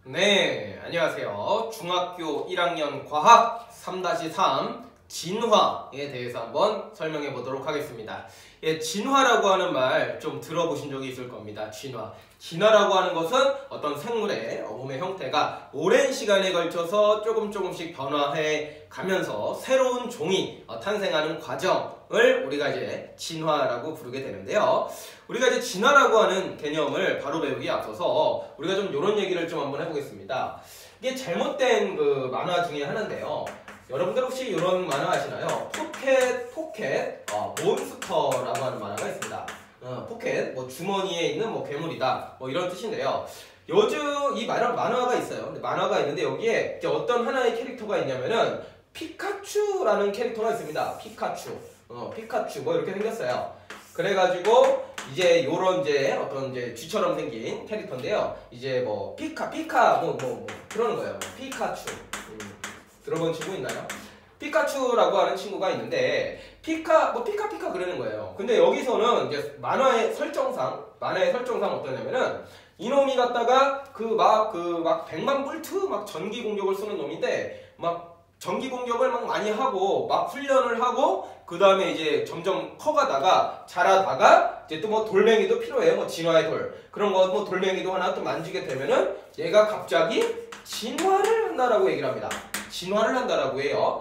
네, 안녕하세요. 중학교 1학년 과학 3-3 진화에 대해서 한번 설명해 보도록 하겠습니다. 예, 진화라고 하는 말 좀 들어보신 적이 있을 겁니다. 진화. 진화라고 하는 것은 어떤 생물의 몸의 형태가 오랜 시간에 걸쳐서 조금씩 변화해 가면서 새로운 종이 탄생하는 과정을 우리가 이제 진화라고 부르게 되는데요. 우리가 이제 진화라고 하는 개념을 바로 배우기에 앞서서 우리가 좀 이런 얘기를 좀 한번 해보겠습니다. 이게 잘못된 그 만화 중에 하나인데요. 여러분들 혹시 이런 만화 아시나요? 포켓 몬스터라고 하는 만화가 있습니다. 포켓 주머니에 있는 괴물이다 이런 뜻인데요. 요즘 이 만화가 있어요. 근데 만화가 있는데 여기에 이제 어떤 하나의 캐릭터가 있냐면은 피카츄라는 캐릭터가 있습니다. 피카츄 이렇게 생겼어요. 그래가지고 이제 요런 어떤 쥐처럼 생긴 캐릭터인데요. 이제 피카 그러는 거예요. 피카츄. 들어본 친구 있나요? 피카츄라고 하는 친구가 있는데 피카 그러는 거예요. 근데 여기서는 이제 만화의 설정상 어떠냐면은 이놈이 갖다가 막 100만 볼트 전기 공격을 쓰는 놈인데 전기 공격을 많이 하고 훈련을 하고 그 다음에 이제 점점 커가다가 자라다가 이제 또 돌멩이도 필요해요. 진화의 돌 그런 거 돌멩이도 하나 또 만지게 되면은 얘가 갑자기 진화를 한다라고 얘기를 합니다. 진화를 한다라고 해요.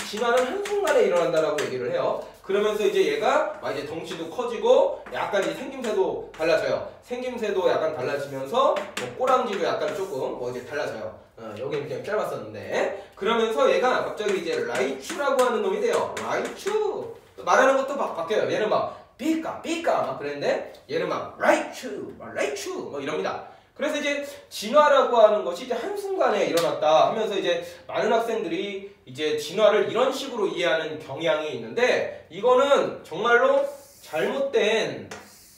진화는 한순간에 일어난다라고 얘기를 해요. 그러면서 이제 얘가 이제 덩치도 커지고 약간 이제 생김새도 달라져요. 생김새도 약간 달라지면서 꼬랑지도 약간 조금 이제 달라져요. 여기는 그냥 짧았었는데 그러면서 얘가 갑자기 이제 라이츄라고 하는 놈이 돼요. 라이츄 말하는 것도 바뀌어요. 얘는 삐까 그랬는데 얘는 라이츄 이럽니다. 그래서 이제 진화라고 하는 것이 이제 한순간에 일어났다 하면서 이제 많은 학생들이 이제 진화를 이런 식으로 이해하는 경향이 있는데 이거는 정말로 잘못된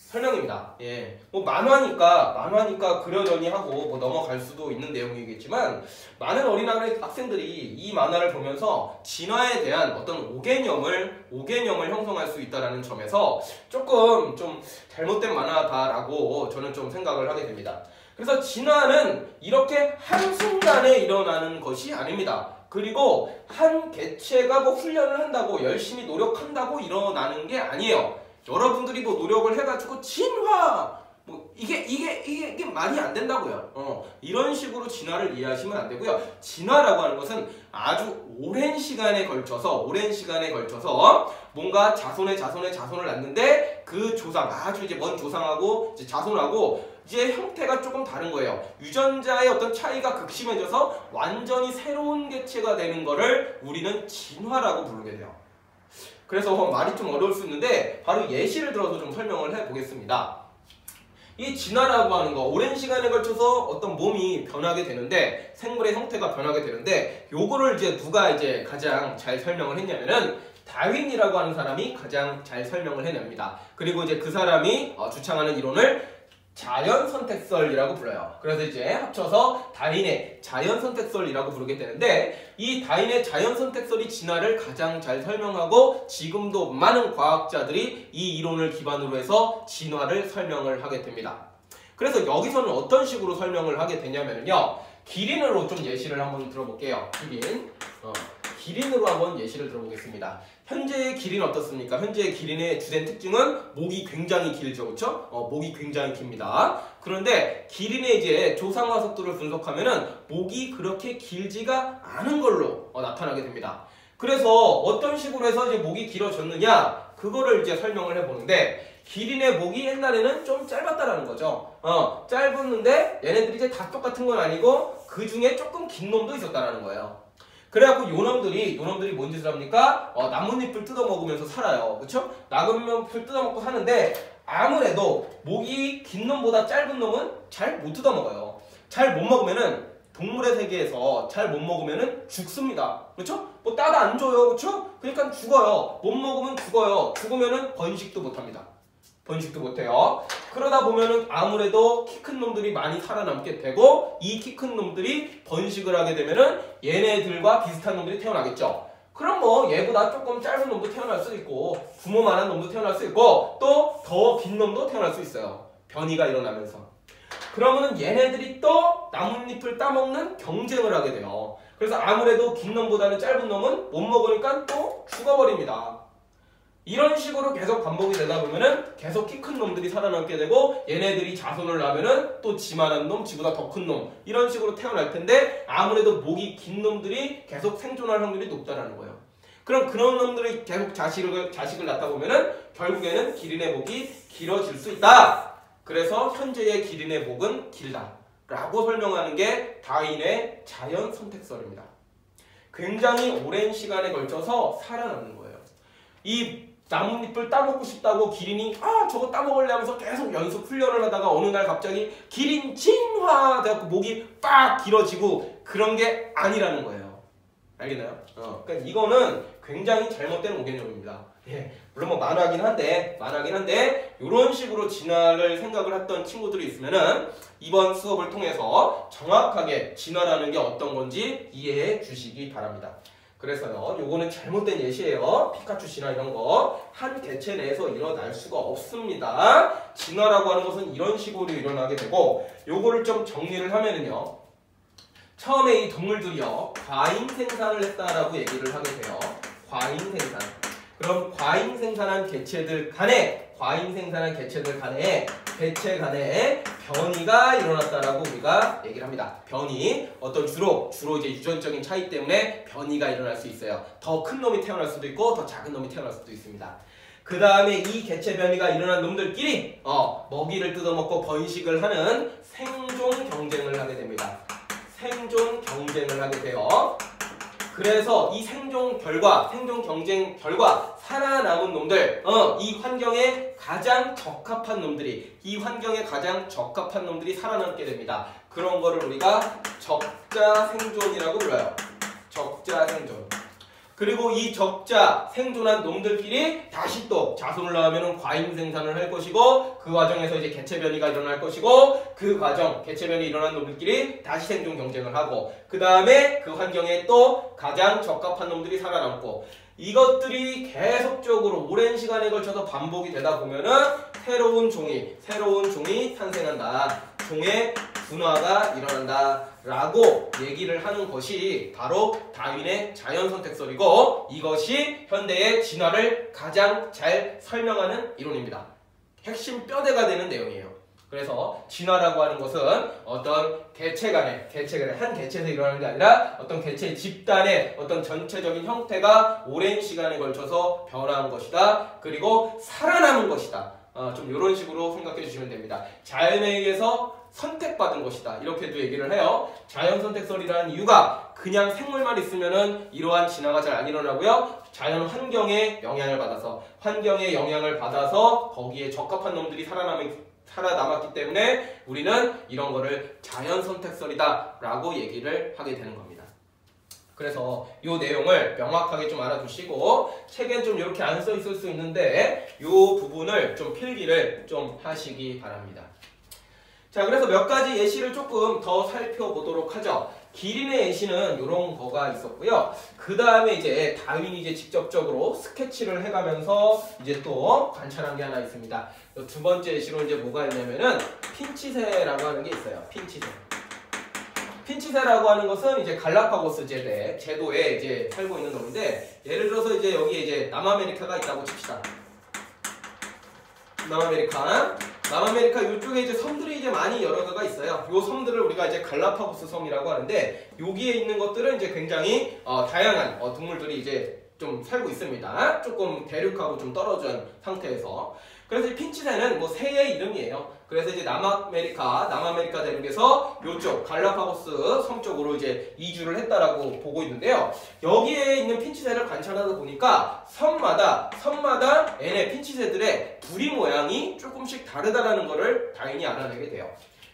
설명입니다. 예. 만화니까 그러려니 하고 넘어갈 수도 있는 내용이겠지만 많은 어린 학생들이 이 만화를 보면서 진화에 대한 어떤 오개념을 형성할 수 있다는 점에서 조금 좀 잘못된 만화다라고 저는 좀 생각을 하게 됩니다. 그래서 진화는 이렇게 한순간에 일어나는 것이 아닙니다. 그리고 한 개체가 훈련을 한다고 열심히 노력한다고 일어나는 게 아니에요. 여러분들이 노력을 해가지고 진화 이게 말이 안 된다고요. 이런 식으로 진화를 이해하시면 안 되고요. 진화라고 하는 것은 아주 오랜 시간에 걸쳐서 뭔가 자손의 자손을 낳는데 그 조상 아주 이제 먼 조상하고 이제 자손하고 이제 형태가 조금 다른 거예요. 유전자의 어떤 차이가 극심해져서 완전히 새로운 개체가 되는 거를 우리는 진화라고 부르게 돼요. 그래서 말이 좀 어려울 수 있는데 바로 예시를 들어서 좀 설명을 해보겠습니다. 이 진화라고 하는 거 오랜 시간에 걸쳐서 어떤 몸이 변하게 되는데 생물의 형태가 변하게 되는데 요거를 이제 누가 이제 가장 잘 설명을 했냐면은 다윈이라고 하는 사람이 가장 잘 설명을 해냅니다. 그리고 이제 그 사람이 주창하는 이론을 자연선택설이라고 불러요. 그래서 이제 합쳐서 다윈의 자연선택설이라고 부르게 되는데 이 다윈의 자연선택설이 진화를 가장 잘 설명하고 지금도 많은 과학자들이 이 이론을 기반으로 해서 진화를 설명을 하게 됩니다. 그래서 여기서는 어떤 식으로 설명을 하게 되냐면요. 기린으로 좀 예시를 한번 들어볼게요. 기린으로 한번 예시를 들어보겠습니다. 현재의 기린 어떻습니까? 현재의 기린의 주된 특징은 목이 굉장히 길죠. 그렇죠? 목이 굉장히 깁니다. 그런데 기린의 이제 조상화 속도를 분석하면은 목이 그렇게 길지가 않은 걸로 나타나게 됩니다. 그래서 어떤 식으로 해서 이제 목이 길어졌느냐? 그거를 이제 설명을 해보는데 기린의 목이 옛날에는 좀 짧았다라는 거죠. 짧았는데 얘네들이 이제 다 똑같은 건 아니고 그 중에 조금 긴 놈도 있었다라는 거예요. 그래갖고 요놈들이 뭔 짓을 합니까? 나뭇잎을 뜯어먹으면서 살아요. 그쵸? 나뭇잎을 뜯어먹고 사는데 아무래도 목이 긴 놈보다 짧은 놈은 잘 못 뜯어먹어요. 잘 못 먹으면은 동물의 세계에서 잘 못 먹으면은 죽습니다. 그쵸? 따다 안 줘요. 그쵸? 그러니까 죽어요. 못 먹으면 죽어요. 죽으면은 번식도 못합니다. 번식도 못해요. 그러다 보면은 아무래도 키 큰 놈들이 많이 살아남게 되고 이 키 큰 놈들이 번식을 하게 되면은 얘네들과 비슷한 놈들이 태어나겠죠. 그럼 얘보다 조금 짧은 놈도 태어날 수 있고 부모만한 놈도 태어날 수 있고 또 더 긴 놈도 태어날 수 있어요. 변이가 일어나면서. 그러면은 얘네들이 또 나뭇잎을 따먹는 경쟁을 하게 돼요. 그래서 아무래도 긴 놈보다는 짧은 놈은 못 먹으니까 또 죽어버립니다. 이런 식으로 계속 반복이 되다 보면은 계속 키 큰 놈들이 살아남게 되고 얘네들이 자손을 낳으면은 또 지만한 놈, 지보다 더 큰 놈 이런 식으로 태어날 텐데 아무래도 목이 긴 놈들이 계속 생존할 확률이 높다라는 거예요. 그럼 그런 놈들이 계속 자식을 낳다 보면은 결국에는 기린의 목이 길어질 수 있다. 그래서 현재의 기린의 목은 길다 라고 설명하는 게 다윈의 자연 선택설입니다. 굉장히 오랜 시간에 걸쳐서 살아남는 거예요. 이 나뭇잎을 따먹고 싶다고 기린이 저거 따먹을래 하면서 계속 연습 훈련을 하다가 어느 날 갑자기 기린 진화 돼갖고 목이 빡 길어지고 그런 게 아니라는 거예요. 알겠나요? 그러니까 이거는 굉장히 잘못된 오개념입니다. 예, 물론 뭐 만화긴 한데 이런 식으로 진화를 생각을 했던 친구들이 있으면은 이번 수업을 통해서 정확하게 진화라는 게 어떤 건지 이해해 주시기 바랍니다. 그래서요, 요거는 잘못된 예시예요. 피카츄 진화 이런 거 한 개체 내에서 일어날 수가 없습니다. 진화라고 하는 것은 이런 식으로 일어나게 되고 요거를 좀 정리를 하면은요. 처음에 이 동물들이요 과잉 생산을 했다라고 얘기를 하게 돼요. 과잉 생산. 그럼 과잉 생산한 개체들 간에 개체 간에 변이가 일어났다라고 우리가 얘기를 합니다. 변이 어떤 주로 이제 유전적인 차이 때문에 변이가 일어날 수 있어요. 더 큰 놈이 태어날 수도 있고 더 작은 놈이 태어날 수도 있습니다. 그 다음에 이 개체 변이가 일어난 놈들끼리 먹이를 뜯어먹고 번식을 하는 생존 경쟁을 하게 됩니다. 생존 경쟁을 하게 돼요. 그래서 이 생존 경쟁 결과 살아남은 놈들, 이 환경에 가장 적합한 놈들이 살아남게 됩니다. 그런 거를 우리가 적자 생존이라고 불러요. 적자 생존. 그리고 이 적자 생존한 놈들끼리 다시 또 자손을 낳으면 과잉 생산을 할 것이고 그 과정에서 이제 개체 변이가 일어날 것이고 그 과정 개체 변이 일어난 놈들끼리 다시 생존 경쟁을 하고 그 다음에 그 환경에 또 가장 적합한 놈들이 살아남고 이것들이 계속적으로 오랜 시간에 걸쳐서 반복이 되다 보면은 새로운 종이 탄생한다. 종의 분화가 일어난다 라고 얘기를 하는 것이 바로 다윈의 자연선택설이고 이것이 현대의 진화를 가장 잘 설명하는 이론입니다. 핵심 뼈대가 되는 내용이에요. 그래서 진화라고 하는 것은 어떤 개체 간에 한 개체에서 일어나는 게 아니라 어떤 개체 집단의 어떤 전체적인 형태가 오랜 시간에 걸쳐서 변화한 것이다. 그리고 살아남은 것이다. 좀 이런 식으로 생각해 주시면 됩니다. 자연에 의해서 선택받은 것이다. 이렇게도 얘기를 해요. 자연선택설이라는 이유가 그냥 생물만 있으면은 이러한 진화가 잘 안 일어나고요. 자연 환경의 영향을 받아서 거기에 적합한 놈들이 살아남았기 때문에 우리는 이런 거를 자연선택설이다 라고 얘기를 하게 되는 겁니다. 그래서 이 내용을 명확하게 좀 알아두시고 책엔 좀 이렇게 안 써 있을 수 있는데 이 부분을 좀 필기를 좀 하시기 바랍니다. 자, 그래서 몇 가지 예시를 조금 더 살펴보도록 하죠. 기린의 예시는 이런 거가 있었고요. 그 다음에 이제 다윈이 이제 직접적으로 스케치를 해가면서 이제 또 관찰한 게 하나 있습니다. 두 번째 예시로 이제 뭐가 있냐면은 핀치새라고 하는 게 있어요. 핀치새라고 하는 것은 이제 갈라파고스 제도에 이제 살고 있는 놈인데 예를 들어서 이제 여기에 이제 남아메리카가 있다고 칩시다. 남아메리카 이쪽에 이제 섬들이 이제 많이 여러 개가 있어요. 이 섬들을 우리가 이제 갈라파고스 섬이라고 하는데 여기에 있는 것들은 이제 굉장히 다양한 동물들이 이제 좀 살고 있습니다. 조금 대륙하고 좀 떨어진 상태에서. 그래서 이 핀치새는 뭐 새의 이름이에요. 그래서 이제 남아메리카 대륙에서 이쪽 갈라파고스 섬 쪽으로 이제 이주를 했다라고 보고 있는데요. 여기에 있는 핀치새를 관찰하다 보니까 섬마다 얘네 핀치새들의 부리 모양이 조금씩 다르다라는 거를 다윈이 알아내게 돼요.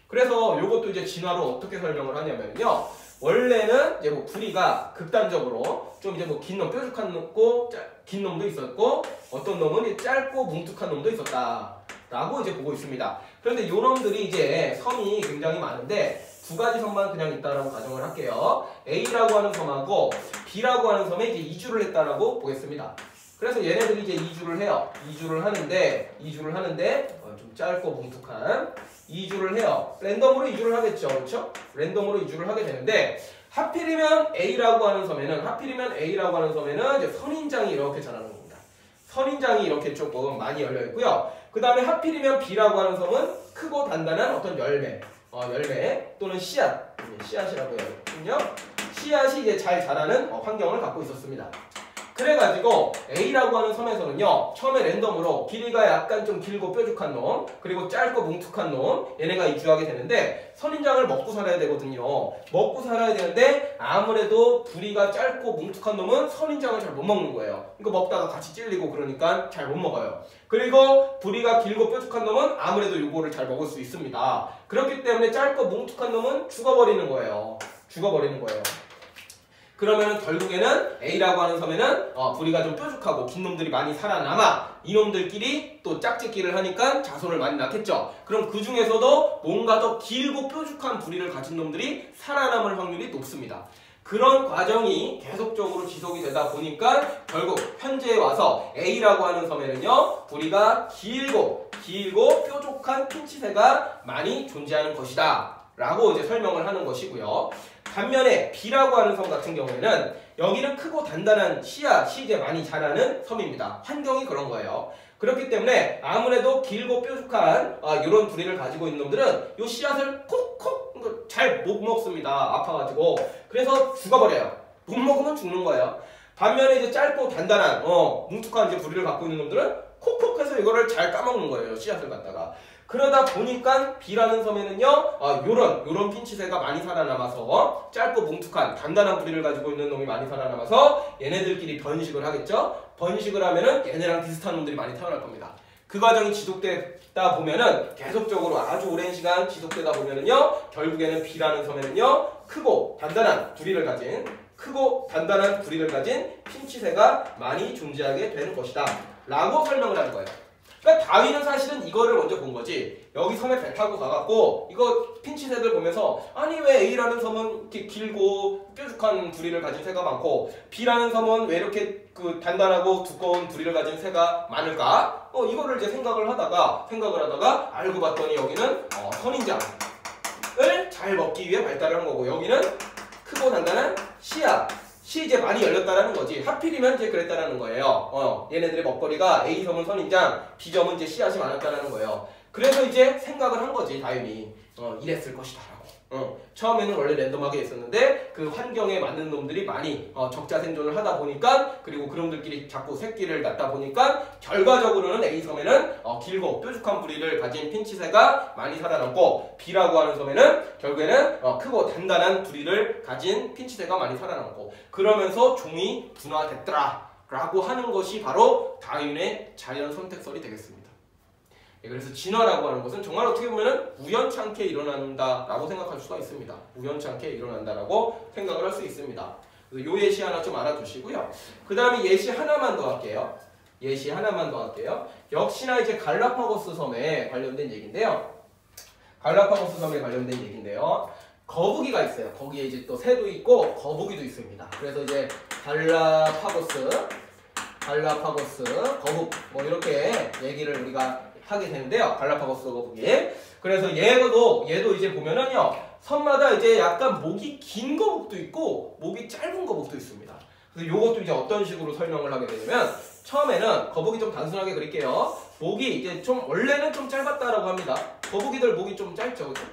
그래서 이것도 이제 진화로 어떻게 설명을 하냐면요. 원래는 이제 뭐 부리가 극단적으로 좀 이제 뭐 긴 놈, 뾰족한 놈고 긴 놈도 있었고 어떤 놈은 짧고 뭉툭한 놈도 있었다라고 이제 보고 있습니다. 그런데 요 놈들이 이제 섬이 굉장히 많은데 두 가지 섬만 그냥 있다라고 가정을 할게요. A라고 하는 섬하고 B라고 하는 섬에 이제 이주를 했다라고 보겠습니다. 그래서 얘네들이 이제 이주를 해요. 이주를 하는데 좀 짧고 뭉툭한 이주를 해요. 랜덤으로 이주를 하겠죠. 그렇죠? 랜덤으로 이주를 하게 되는데 하필이면 A라고 하는 섬에는 이제 선인장이 이렇게 자라는 겁니다. 선인장이 이렇게 조금 많이 열려 있고요. 그 다음에 하필이면 B라고 하는 섬은 크고 단단한 어떤 열매 또는 씨앗이라고 해요. 씨앗이 이제 잘 자라는 환경을 갖고 있었습니다. 그래가지고 A라고 하는 섬에서는요, 처음에 랜덤으로 길이가 약간 좀 길고 뾰족한 놈, 그리고 짧고 뭉툭한 놈, 얘네가 이주하게 되는데 선인장을 먹고 살아야 되거든요. 먹고 살아야 되는데 아무래도 부리가 짧고 뭉툭한 놈은 선인장을 잘 못 먹는 거예요. 이거 먹다가 같이 찔리고 그러니까 잘 못 먹어요. 그리고 부리가 길고 뾰족한 놈은 아무래도 요거를 잘 먹을 수 있습니다. 그렇기 때문에 짧고 뭉툭한 놈은 죽어버리는 거예요. 그러면 결국에는 A라고 하는 섬에는 부리가 좀 뾰족하고 긴 놈들이 많이 살아남아 이놈들끼리 또 짝짓기를 하니까 자손을 많이 낳겠죠. 그럼 그 중에서도 뭔가 더 길고 뾰족한 부리를 가진 놈들이 살아남을 확률이 높습니다. 그런 과정이 계속적으로 지속이 되다 보니까 결국 현재에 와서 A라고 하는 섬에는요, 부리가 길고 뾰족한 핀치새가 많이 존재하는 것이다 라고 이제 설명을 하는 것이고요. 반면에 B라고 하는 섬 같은 경우에는 여기는 크고 단단한 씨앗이 이제 많이 자라는 섬입니다. 환경이 그런 거예요. 그렇기 때문에 아무래도 길고 뾰족한 이런 부리를 가지고 있는 놈들은 이 씨앗을 콕콕 잘 못 먹습니다. 아파가지고. 그래서 죽어버려요. 못 먹으면 죽는 거예요. 반면에 이제 짧고 단단한 뭉툭한 이제 부리를 갖고 있는 놈들은 콕콕해서 이거를 잘 까먹는 거예요. 씨앗을 갖다가. 그러다 보니까 B라는 섬에는요, 요런 핀치새가 많이 살아남아서 짧고 뭉툭한 단단한 부리를 가지고 있는 놈이 많이 살아남아서 얘네들끼리 번식을 하겠죠. 번식을 하면은 얘네랑 비슷한 놈들이 많이 태어날 겁니다. 그 과정이 지속되다 보면은 계속적으로 아주 오랜 시간 지속되다 보면은요, 결국에는 B라는 섬에는요, 크고 단단한 부리를 가진 핀치새가 많이 존재하게 되는 것이다 라고 설명을 하는 거예요. 그러니까 다윈은 사실은 이거를 먼저 본 거지. 여기 섬에 배 타고 가갖고 이거 핀치새들 보면서 아니 왜 A라는 섬은 이렇게 길고 뾰족한 부리를 가진 새가 많고 B라는 섬은 왜 이렇게 그 단단하고 두꺼운 부리를 가진 새가 많을까? 이거를 이제 생각을 하다가 알고 봤더니 여기는 선인장을 잘 먹기 위해 발달을 한 거고 여기는 크고 단단한 씨앗이 이제 많이 열렸다라는 거지. 하필이면 이제 그랬다라는 거예요. 얘네들의 먹거리가 A섬은 선인장, B점은 이제 씨앗이 많았다라는 거예요. 그래서 이제 생각을 한 거지, 다윈이. 이랬을 것이다 라고. 처음에는 원래 랜덤하게 했었는데 그 환경에 맞는 놈들이 많이 적자 생존을 하다 보니까 그리고 그놈들끼리 자꾸 새끼를 낳다 보니까 결과적으로는 A섬에는 길고 뾰족한 부리를 가진 핀치새가 많이 살아남고 B라고 하는 섬에는 결국에는 크고 단단한 부리를 가진 핀치새가 많이 살아남고 그러면서 종이 분화됐더라 라고 하는 것이 바로 다윈의 자연 선택설이 되겠습니다. 그래서 진화라고 하는 것은 정말 어떻게 보면 우연찮게 일어난다라고 생각할 수가 있습니다. 우연찮게 일어난다라고 생각을 할 수 있습니다. 요 예시 하나 좀 알아두시고요. 그 다음에 예시 하나만 더 할게요. 역시나 이제 갈라파고스 섬에 관련된 얘기인데요. 거북이가 있어요. 거기에 이제 또 새도 있고 거북이도 있습니다. 그래서 이제 갈라파고스, 거북 뭐 이렇게 얘기를 우리가 하게 되는데요. 갈라파고스 거북이. 그래서 얘도 이제 보면은요. 섬마다 이제 약간 목이 긴 거북도 있고 목이 짧은 거북도 있습니다. 그래서 요것도 이제 어떤 식으로 설명을 하게 되냐면 처음에는 거북이 좀 단순하게 그릴게요. 목이 이제 좀 원래는 좀 짧았다라고 합니다. 거북이들 목이 좀 짧죠. 그렇죠?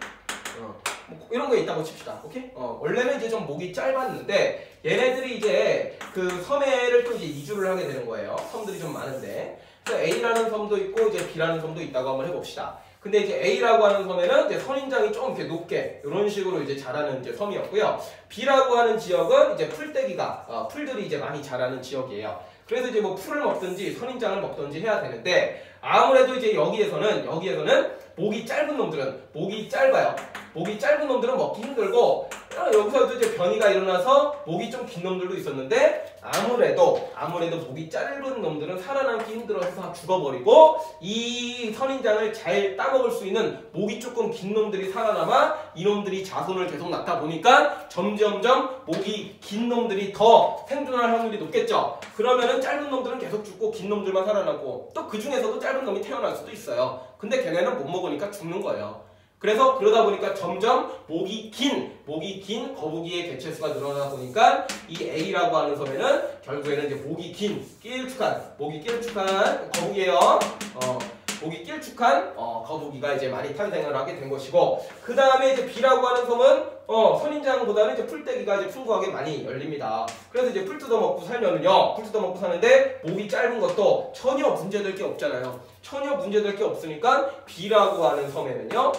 뭐 이런 거 있다고 칩시다. 오케이? 원래는 이제 좀 목이 짧았는데 얘네들이 이제 그 섬에를 또 이제 이주를 하게 되는 거예요. 섬들이 좀 많은데. 그래서 A라는 섬도 있고 이제 B라는 섬도 있다고 한번 해봅시다. 근데 이제 A라고 하는 섬에는 이제 선인장이 좀 이렇게 높게 이런 식으로 이제 자라는 이제 섬이었고요. B라고 하는 지역은 이제 풀들이 이제 많이 자라는 지역이에요. 그래서 이제 뭐 풀을 먹든지 선인장을 먹든지 해야 되는데 아무래도 이제 여기에서는 목이 짧은 놈들은 목이 짧은 놈들은 먹기 힘들고 여기서도 이제 변이가 일어나서 목이 좀 긴 놈들도 있었는데 아무래도 목이 짧은 놈들은 살아남기 힘들어서 다 죽어버리고 이 선인장을 잘 따먹을 수 있는 목이 조금 긴 놈들이 살아남아 이놈들이 자손을 계속 낳다 보니까 점점점 목이 긴 놈들이 더 생존할 확률이 높겠죠. 그러면은 짧은 놈들은 계속 죽고 긴 놈들만 살아남고 또 그 중에서도 짧은 놈이 태어날 수도 있어요. 근데 걔네는 못 먹으니까 죽는 거예요. 그래서 그러다 보니까 점점 목이 긴 거북이의 개체수가 늘어나다 보니까 이 A라고 하는 섬에는 결국에는 이제 목이 긴 길쭉한 거북이에요. 목이 길쭉한 거북이가 이제 많이 탄생을 하게 된 것이고, 그 다음에 이제 B라고 하는 섬은 선인장보다는 이제 풀떼기가 이제 풍부하게 많이 열립니다. 그래서 이제 풀 뜯어먹고 살면은요, 풀 뜯어먹고 사는데 목이 짧은 것도 전혀 문제될 게 없잖아요. 전혀 문제될 게 없으니까 B라고 하는 섬에는요,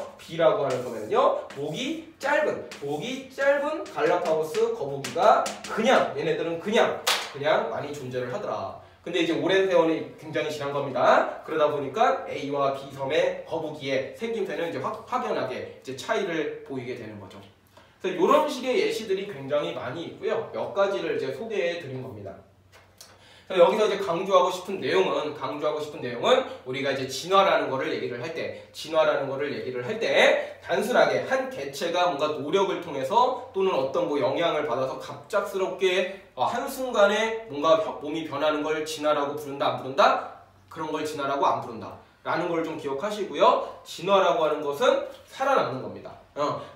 목이 짧은 갈라파고스 거북이가 얘네들은 그냥 많이 존재를 하더라. 근데 이제 오랜 세월이 굉장히 지난 겁니다. 그러다 보니까 A와 B 섬의 거북이의 생김새는 이제 확연하게 이제 차이를 보이게 되는 거죠. 그래서 이런 식의 예시들이 굉장히 많이 있고요. 몇 가지를 이제 소개해 드린 겁니다. 그래서 여기서 이제 강조하고 싶은 내용은 우리가 이제 진화라는 거를 얘기를 할 때 단순하게 한 개체가 뭔가 노력을 통해서 또는 어떤 뭐 영향을 받아서 갑작스럽게 한순간에 뭔가 몸이 변하는 걸 진화라고 부른다 안 부른다? 그런 걸 진화라고 안 부른다 라는 걸 좀 기억하시고요. 진화라고 하는 것은 살아남는 겁니다.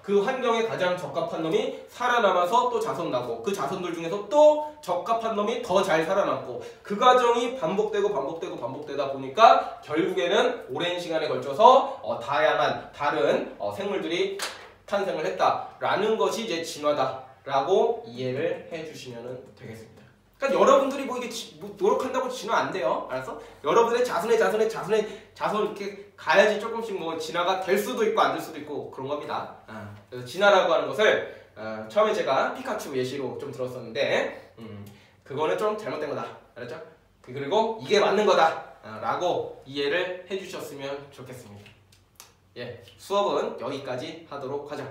그 환경에 가장 적합한 놈이 살아남아서 또 자손 나고 그 자손들 중에서 또 적합한 놈이 더 잘 살아남고 그 과정이 반복되다 보니까 결국에는 오랜 시간에 걸쳐서 다양한 다른 생물들이 탄생을 했다라는 것이 이제 진화다라고 이해를 해주시면 되겠습니다. 그러니까 여러분들이 뭐 이게 노력한다고 진화 안 돼요. 알았어? 여러분의 자손의 자손 이렇게 가야지 조금씩 뭐 진화가 될 수도 있고 안 될 수도 있고 그런 겁니다. 그래서 진화라고 하는 것을 처음에 제가 피카츄 예시로 좀 들었었는데 그거는 좀 잘못된 거다. 알았죠? 그리고 이게 맞는 거다 라고 이해를 해주셨으면 좋겠습니다. 예, 수업은 여기까지 하도록 하죠.